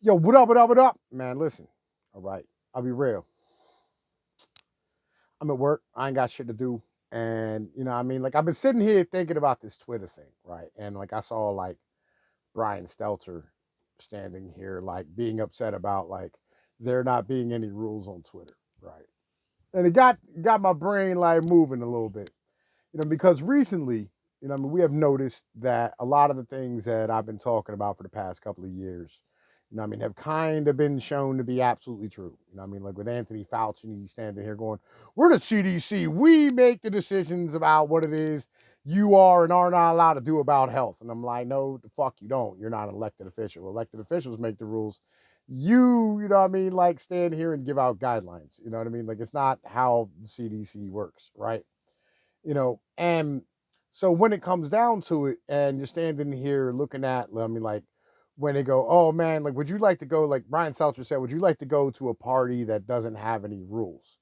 Yo, what up, what up, what up? Man, listen. All right. I'll be real. I'm at work. I ain't got shit to do. And, like I've been sitting here thinking about this Twitter thing, right? And like I saw like Brian Stelter standing here, like being upset about like there not being any rules on Twitter, right? And it got my brain like moving a little bit. Because recently, we have noticed that a lot of the things that I've been talking about for the past couple of years, have kind of been shown to be absolutely true. Like with Anthony Fauci, he's standing here going, "We're the CDC. We make the decisions about what it is you are and are not allowed to do about health." And I'm like, "No, the fuck you don't. You're not an elected official. Elected officials make the rules. Like stand here and give out guidelines. Like it's not how the CDC works, right?" And so when it comes down to it, and you're standing here looking at, like when they go, "Oh man, like would you like to go?" Like Brian Seltzer said, "Would you like to go to a party that doesn't have any rules?"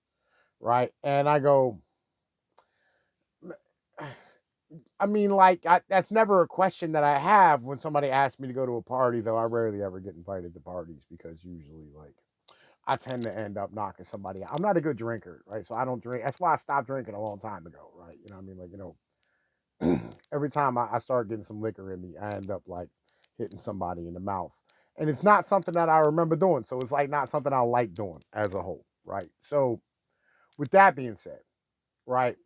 Right? And I go, that's never a question that I have when somebody asks me to go to a party. Though I rarely ever get invited to parties because usually, like, I tend to end up knocking somebody out. I'm not a good drinker, right? So I don't drink. That's why I stopped drinking a long time ago, right? Every time I start getting some liquor in me, I end up like hitting somebody in the mouth. And it's not something that I remember doing. So it's like not something I like doing as a whole, right? So with that being said, right,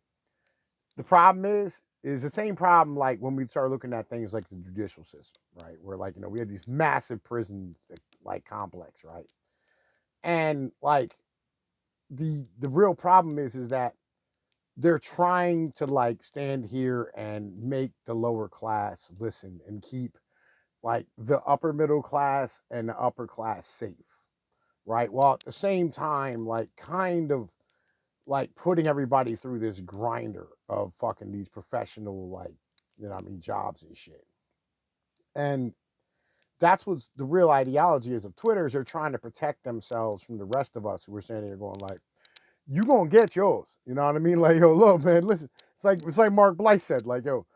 the problem is the same problem like when we start looking at things like the judicial system, right? Where like, we have these massive prison like complex, right? And like the real problem is that they're trying to like stand here and make the lower class listen and keep like the upper middle class and the upper class safe, right? While at the same time, like kind of like putting everybody through this grinder of fucking these professional, like, jobs and shit. And that's what the real ideology is of Twitter is they're trying to protect themselves from the rest of us who are standing here going like, you gonna get yours. You know what I mean? Like, yo, look, man, listen. It's like Mark Blythe said, like, yo,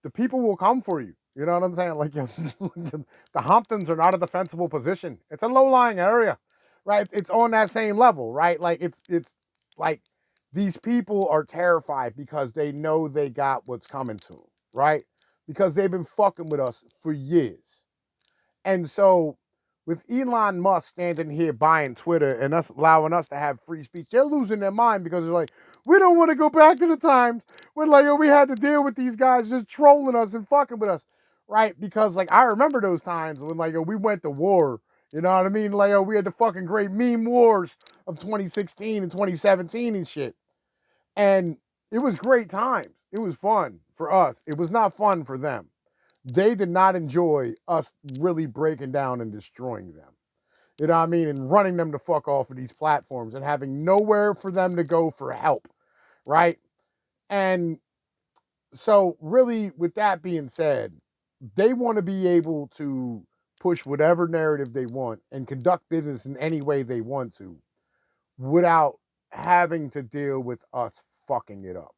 the people will come for you. You know what I'm saying? Like, yo, the Hamptons are not a defensible position. It's a low-lying area, right? It's on that same level, right? Like, it's like these people are terrified because they know they got what's coming to them, right? Because they've been fucking with us for years. And so with Elon Musk standing here buying Twitter and us allowing us to have free speech, they're losing their mind because they're like, we don't want to go back to the times when like we had to deal with these guys just trolling us and fucking with us. Right? Because like I remember those times when like we went to war. You know what I mean? Like we had the fucking great meme wars of 2016 and 2017 and shit. And it was great times. It was fun for us. It was not fun for them. They did not enjoy us really breaking down and destroying them. You know what I mean? And running them to fuck off of these platforms and having nowhere for them to go for help. Right? And so, really, with that being said, they want to be able to push whatever narrative they want and conduct business in any way they want to without having to deal with us fucking it up.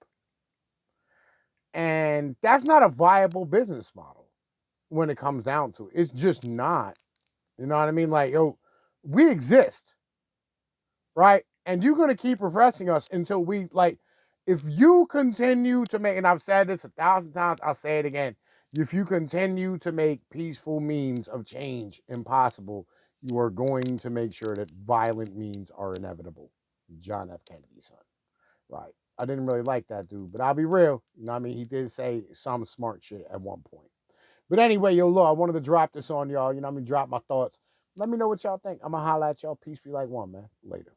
And that's not a viable business model when it comes down to it. It's just not. You know what I mean? Like, yo, we exist, right? And you're gonna keep repressing us until we like. If you continue to make, and I've said this 1,000 times, I'll say it again. If you continue to make peaceful means of change impossible, you are going to make sure that violent means are inevitable. John F. Kennedy's son, right? I didn't really like that dude, but I'll be real. You know what I mean? He did say some smart shit at one point. But anyway, yo, look, I wanted to drop this on y'all. You know what I mean? Drop my thoughts. Let me know what y'all think. I'm going to holla at y'all. Peace be like one, man. Later.